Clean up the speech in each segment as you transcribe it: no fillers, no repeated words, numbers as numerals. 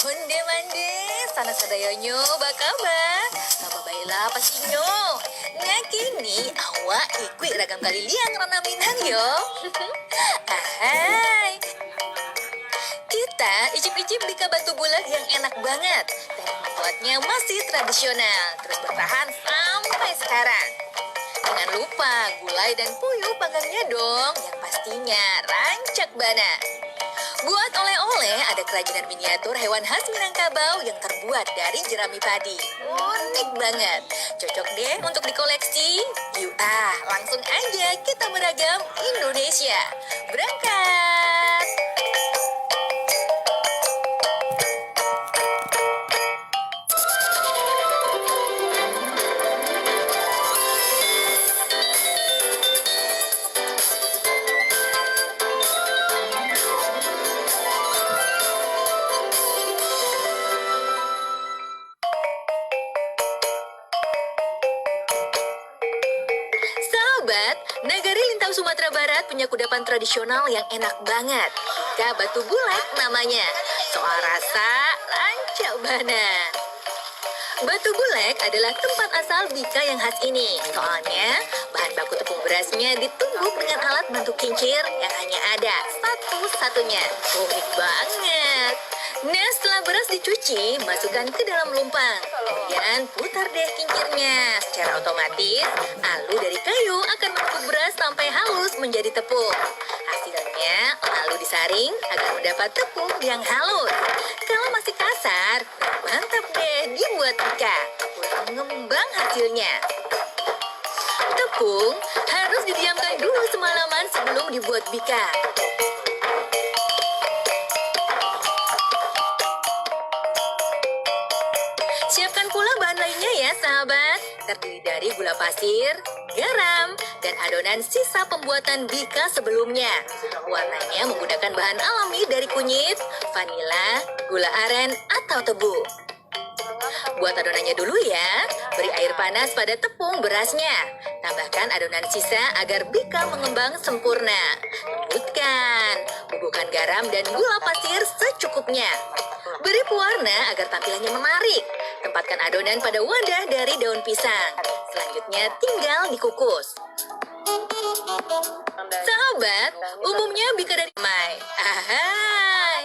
Onde-mande, sana sadayonyo, bakaba. Kababaila pasinyo. Nga kini, awak ikut ragam kali liang rana minang yo. Ahai. Kita icip-icip bika batu bulat yang enak banget. Dan membuatnya masih tradisional. Terus bertahan sampai sekarang. Jangan lupa gulai dan puyuh panggangnya dong. Yang pastinya rancak bana. Buat oleh-oleh ada kerajinan miniatur hewan khas Minangkabau yang terbuat dari jerami padi. Unik banget. Cocok deh untuk dikoleksi. Yuk langsung aja kita beragam Indonesia. Berangkat! Sahabat, Nagari Lintau Sumatera Barat punya kudapan tradisional yang enak banget. Bika Batu Bulat namanya. Soal rasa, rancak banget. Batu Bulek adalah tempat asal bika yang khas ini. Soalnya, bahan baku tepung berasnya ditumbuk dengan alat bentuk kincir yang hanya ada satu-satunya. Unik banget. Nah, setelah beras dicuci, masukkan ke dalam lumpang. Kemudian putar deh kincirnya. Secara otomatis, alu dari kayu akan menumbuk beras sampai halus menjadi tepung. Hasilnya lalu disaring agar mendapat tepung yang halus. Kalau masih kasar, mantap deh dibuat bika. Mengembang hasilnya. Tepung harus didiamkan dulu semalaman sebelum dibuat bika. Siapkan pula bahan lainnya ya sahabat. Terdiri dari gula pasir, garam, dan adonan sisa pembuatan bika sebelumnya. Warnanya menggunakan bahan alami dari kunyit, vanila, gula aren, atau tebu. Buat adonannya dulu ya. Beri air panas pada tepung berasnya. Tambahkan adonan sisa agar bika mengembang sempurna. Lembutkan. Bubuhkan garam dan gula pasir secukupnya. Beri pewarna agar tampilannya menarik. Tempatkan adonan pada wadah dari daun pisang. Selanjutnya tinggal dikukus. Sahabat, umumnya bika dari mai. Ahai.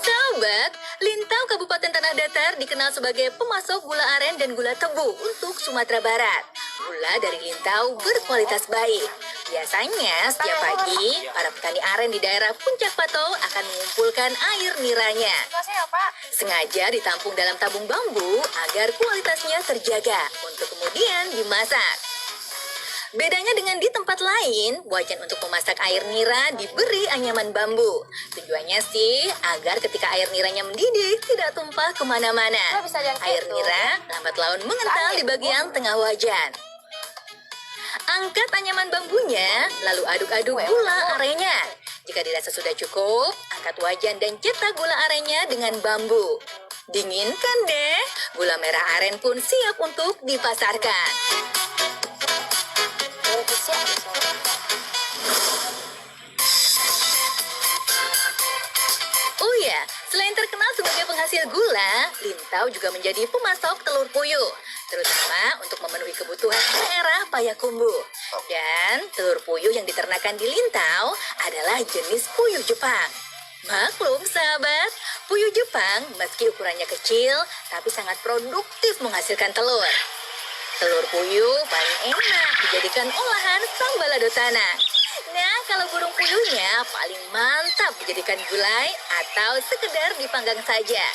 Sahabat, Lintau Kabupaten Tanah Datar dikenal sebagai pemasok gula aren dan gula tebu untuk Sumatera Barat. Gula dari Lintau berkualitas baik. Biasanya setiap pagi, para petani aren di daerah Puncak Patou akan mengumpulkan air niranya. Sengaja ditampung dalam tabung bambu agar kualitasnya terjaga untuk kemudian dimasak. Bedanya dengan di tempat lain, wajan untuk memasak air nira diberi anyaman bambu. Tujuannya sih agar ketika air niranya mendidih tidak tumpah kemana-mana. Air nira lambat laun mengental di bagian tengah wajan. Angkat anyaman bambunya, lalu aduk-aduk gula arennya. Jika dirasa sudah cukup, angkat wajan dan cetak gula arennya dengan bambu. Dinginkan deh, gula merah aren pun siap untuk dipasarkan. Oh ya, selain terkenal sebagai penghasil gula, Lintau juga menjadi pemasok telur puyuh, terutama untuk memenuhi kebutuhan daerah Payakumbuh. Dan telur puyuh yang diternakan di Lintau adalah jenis puyuh Jepang. Maklum sahabat, puyuh Jepang meski ukurannya kecil, tapi sangat produktif menghasilkan telur. Telur puyuh paling enak dijadikan olahan sambalado tanah. Nah, kalau burung puyuhnya paling mantap dijadikan gulai atau sekedar dipanggang saja.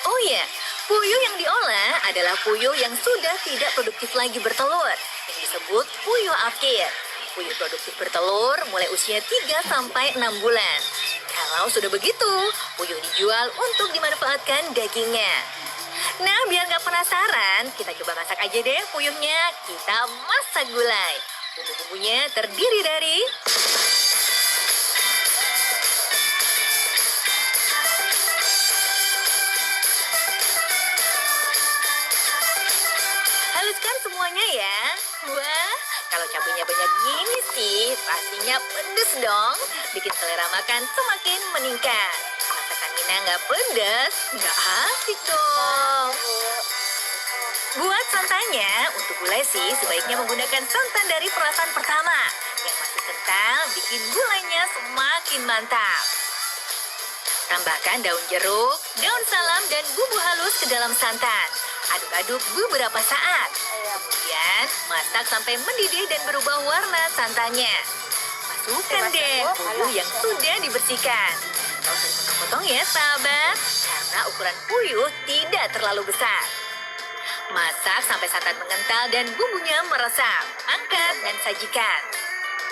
Oh ya, puyuh yang diolah adalah puyuh yang sudah tidak produktif lagi bertelur, yang disebut puyuh akhir. Puyuh produktif bertelur mulai usia 3-6 bulan. Kalau sudah begitu, puyuh dijual untuk dimanfaatkan dagingnya. Nah, biar nggak penasaran, kita coba masak aja deh puyuhnya. Kita masak gulai. Bumbu-bumbunya terdiri dari haluskan semuanya ya. Wah, kalau cabenya banyak gini sih, pastinya pedes dong, bikin selera makan semakin meningkat. Masakan Nina nggak pedas, nggak asik dong. Buat santannya, untuk gulai sih sebaiknya menggunakan santan dari perasan pertama. Yang masih kental bikin gulainya semakin mantap. Tambahkan daun jeruk, daun salam, dan bumbu halus ke dalam santan. Aduk-aduk beberapa saat. Kemudian, masak sampai mendidih dan berubah warna santannya. Masukkan deh bumbu yang sudah dibersihkan. Gak usah dipotong-potong ya, sahabat. Karena ukuran puyuh tidak terlalu besar. Masak sampai santan mengental dan bumbunya meresap. Angkat dan sajikan.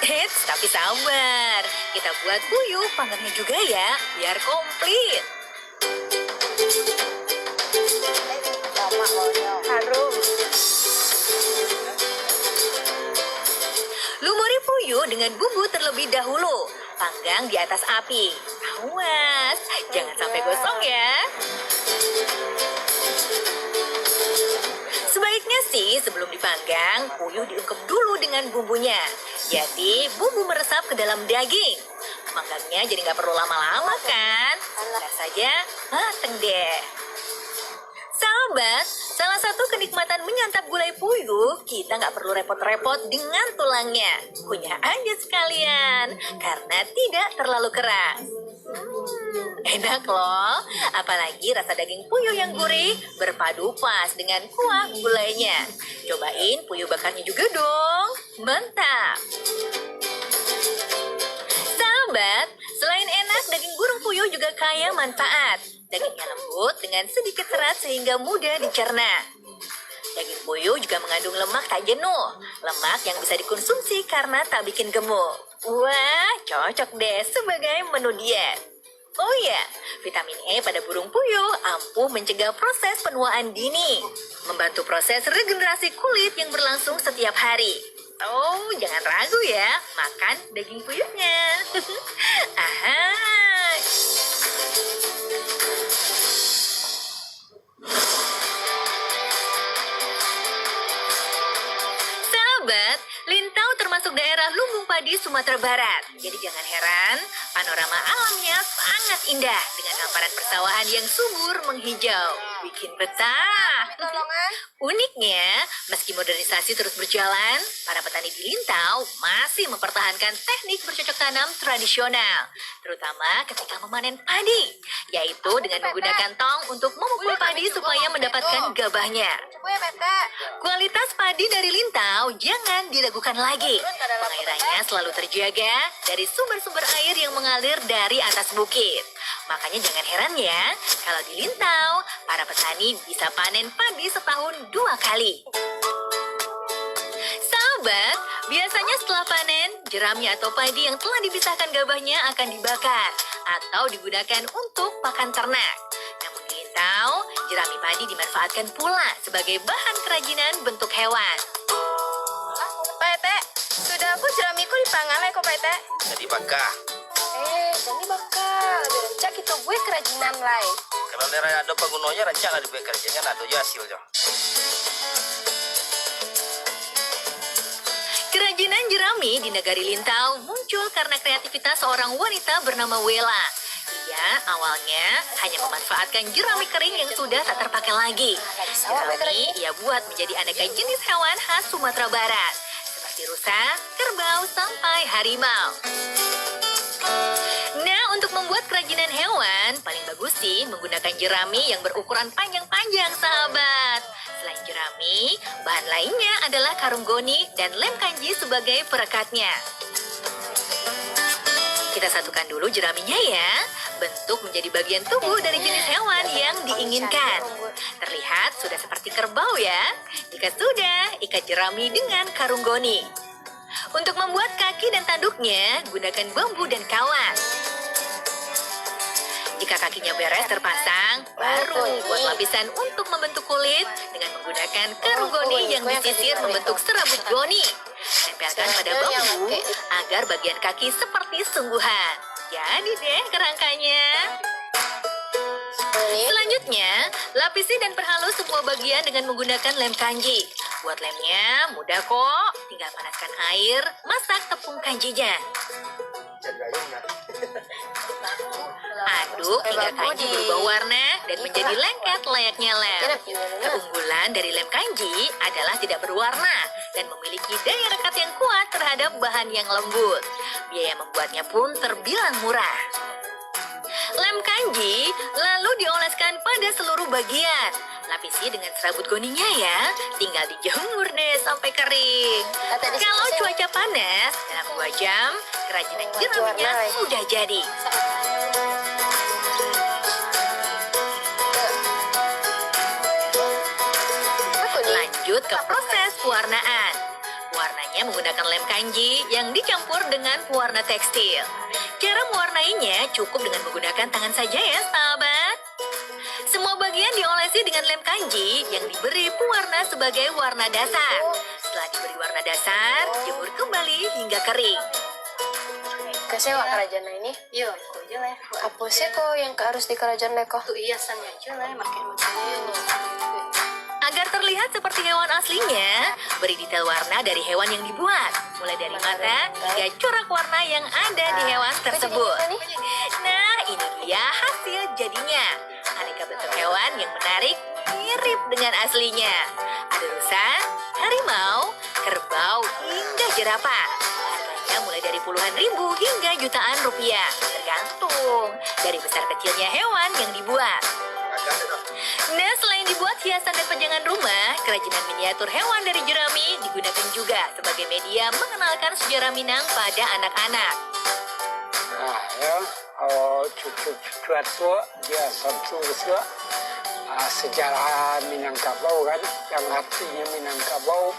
Eits, tapi sabar. Kita buat puyuh panggangnya juga ya, biar komplit. Harum. Lumuri puyuh dengan bumbu terlebih dahulu. Panggang di atas api. Awas, jangan sampai gosong ya. Sebaiknya sih sebelum dipanggang, puyuh diungkep dulu dengan bumbunya. Jadi bumbu meresap ke dalam daging. Manggangnya jadi nggak perlu lama-lama kan? Sebentar saja mateng deh. Sahabat, salah satu kenikmatan menyantap gulai puyuh, kita nggak perlu repot-repot dengan tulangnya. Kunyah aja sekalian, karena tidak terlalu keras. Enak loh, apalagi rasa daging puyuh yang gurih berpadu pas dengan kuah gulainya. Cobain puyuh bakarnya juga dong, mantap. Sahabat, selain enak, daging burung puyuh juga kaya manfaat. Dagingnya lembut dengan sedikit serat sehingga mudah dicerna. Daging puyuh juga mengandung lemak tak jenuh. Lemak yang bisa dikonsumsi karena tak bikin gemuk. Wah, cocok deh sebagai menu diet. Oh ya, vitamin E pada burung puyuh ampuh mencegah proses penuaan dini. Membantu proses regenerasi kulit yang berlangsung setiap hari. Oh, jangan ragu ya, makan daging puyuhnya. Aha. Sahabat, Lintau termasuk daerah lumbung padi Sumatera Barat. Jadi jangan heran, panorama alamnya sangat indah dengan hamparan persawahan yang subur menghijau. Bikin betah. Uniknya, meski modernisasi terus berjalan, para petani di Lintau masih mempertahankan teknik bercocok tanam tradisional, terutama ketika memanen padi, yaitu dengan menggunakan tong untuk memukul padi supaya mendapatkan gabahnya. Kualitas padi dari Lintau jangan diragukan lagi. Pengairannya selalu terjaga dari sumber-sumber air yang mengalir dari atas bukit. Makanya jangan heran ya, kalau di Lintau, para petani bisa panen padi setahun 2 kali. Sahabat, biasanya setelah panen, jerami atau padi yang telah dipisahkan gabahnya akan dibakar atau digunakan untuk pakan ternak. Namun di Lintau, jerami padi dimanfaatkan pula sebagai bahan kerajinan bentuk hewan. Pak sudah aku jeramiku dipanggang ya kok Pak Jadi bakar. Jadi bakal rencak itu gue kerajinan lain. Kalau daerah ada penggunanya rancak lah dibuat kerjanya atau hasil jo. Kerajinan jerami di negari Lintau muncul karena kreativitas seorang wanita bernama Wela. Ia awalnya hanya memanfaatkan jerami kering yang sudah tak terpakai lagi. Jerami ia buat menjadi aneka jenis hewan khas Sumatera Barat, seperti rusa, kerbau, sampai harimau. Nah, untuk membuat kerajinan hewan, paling bagus sih menggunakan jerami yang berukuran panjang-panjang, sahabat. Selain jerami, bahan lainnya adalah karung goni dan lem kanji sebagai perekatnya. Kita satukan dulu jeraminya ya. Bentuk menjadi bagian tubuh dari jenis hewan yang diinginkan. Terlihat sudah seperti kerbau ya. Jika sudah, ikat jerami dengan karung goni. Untuk membuat kaki dan tanduknya, gunakan bambu dan kawat. Jika kakinya beres terpasang, baru buat lapisan untuk membentuk kulit dengan menggunakan karung goni yang disisir membentuk serabut goni. Tempelkan pada bambu agar bagian kaki seperti sungguhan. Jadi deh kerangkanya. Selanjutnya, lapisi dan perhalus semua bagian dengan menggunakan lem kanji. Buat lemnya mudah kok, tinggal panaskan air, masak tepung kanjinya. Aduk hingga kanji berubah warna dan menjadi lengket layaknya lem. Keunggulan dari lem kanji adalah tidak berwarna dan memiliki daya rekat yang kuat terhadap bahan yang lembut. Biaya membuatnya pun terbilang murah. Lem kanji lalu dioleskan pada seluruh bagian. Lapisi dengan serabut kuningnya ya. Tinggal dijemur deh sampai kering. Kalau cuaca panas, dalam 2 jam, kerajinan jeraminya sudah jadi. Lanjut ke proses pewarnaan. Warnanya menggunakan lem kanji yang dicampur dengan pewarna tekstil. Cara mewarnainya cukup dengan menggunakan tangan saja ya, sahabat. Semua bagian diolesi dengan lem kanji yang diberi pewarna sebagai warna dasar. Setelah diberi warna dasar, jemur kembali hingga kering. Kasi wa kerajaan ini. Iya, iko aja lah. Apa sih kok yang harus di kerajaan neko? Tuh hiasannya aja lah, makin macam Agar terlihat seperti hewan aslinya, beri detail warna dari hewan yang dibuat. Mulai dari mata hingga corak warna yang ada di hewan tersebut. Nah, ini dia hasil jadinya. Aneka bentuk hewan yang menarik mirip dengan aslinya. Ada rusa, harimau, kerbau, hingga jerapah. Harganya mulai dari puluhan ribu hingga jutaan rupiah. Tergantung dari besar kecilnya hewan yang dibuat. Nah, selain dibuat hiasan dan pajangan rumah, kerajinan miniatur hewan dari jerami digunakan juga sebagai media mengenalkan sejarah Minang pada anak-anak. Nah ya, cucu-cucu tua dia satu sejarah Minangkabau kan, yang artinya Minangkabau.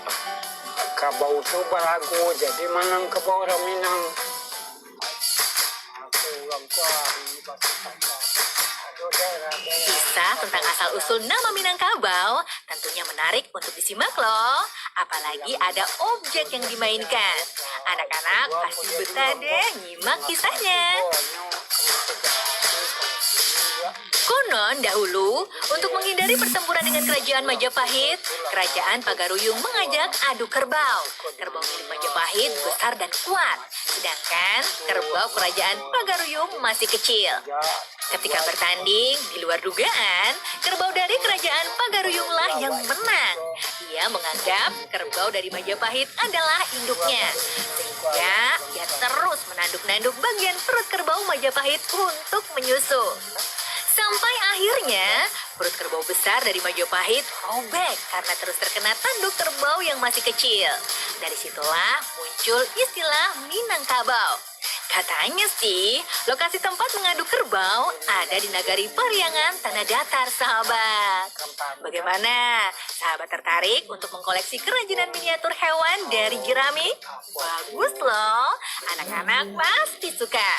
Kabau itu balagu, jadi Minangkabau orang Minang. Aku ulang Kisah tentang asal-usul nama Minangkabau tentunya menarik untuk disimak loh. Apalagi ada objek yang dimainkan. Anak-anak pasti betah deh nyimak kisahnya. Konon dahulu, untuk menghindari pertempuran dengan kerajaan Majapahit, kerajaan Pagaruyung mengajak adu kerbau. Kerbau milik Majapahit besar dan kuat, sedangkan kerbau kerajaan Pagaruyung masih kecil. Ketika bertanding, di luar dugaan, kerbau dari kerajaan Pagaruyunglah yang menang. Ia menganggap kerbau dari Majapahit adalah induknya. Sehingga ia terus menanduk-nanduk bagian perut kerbau Majapahit untuk menyusu. Sampai akhirnya, perut kerbau besar dari Majapahit robek karena terus terkena tanduk kerbau yang masih kecil. Dari situlah muncul istilah Minangkabau. Katanya sih, lokasi tempat mengadu kerbau ada di Nagari Pariangan, Tanah Datar, sahabat. Bagaimana? Sahabat tertarik untuk mengkoleksi kerajinan miniatur hewan dari jerami? Bagus loh, anak-anak pasti suka.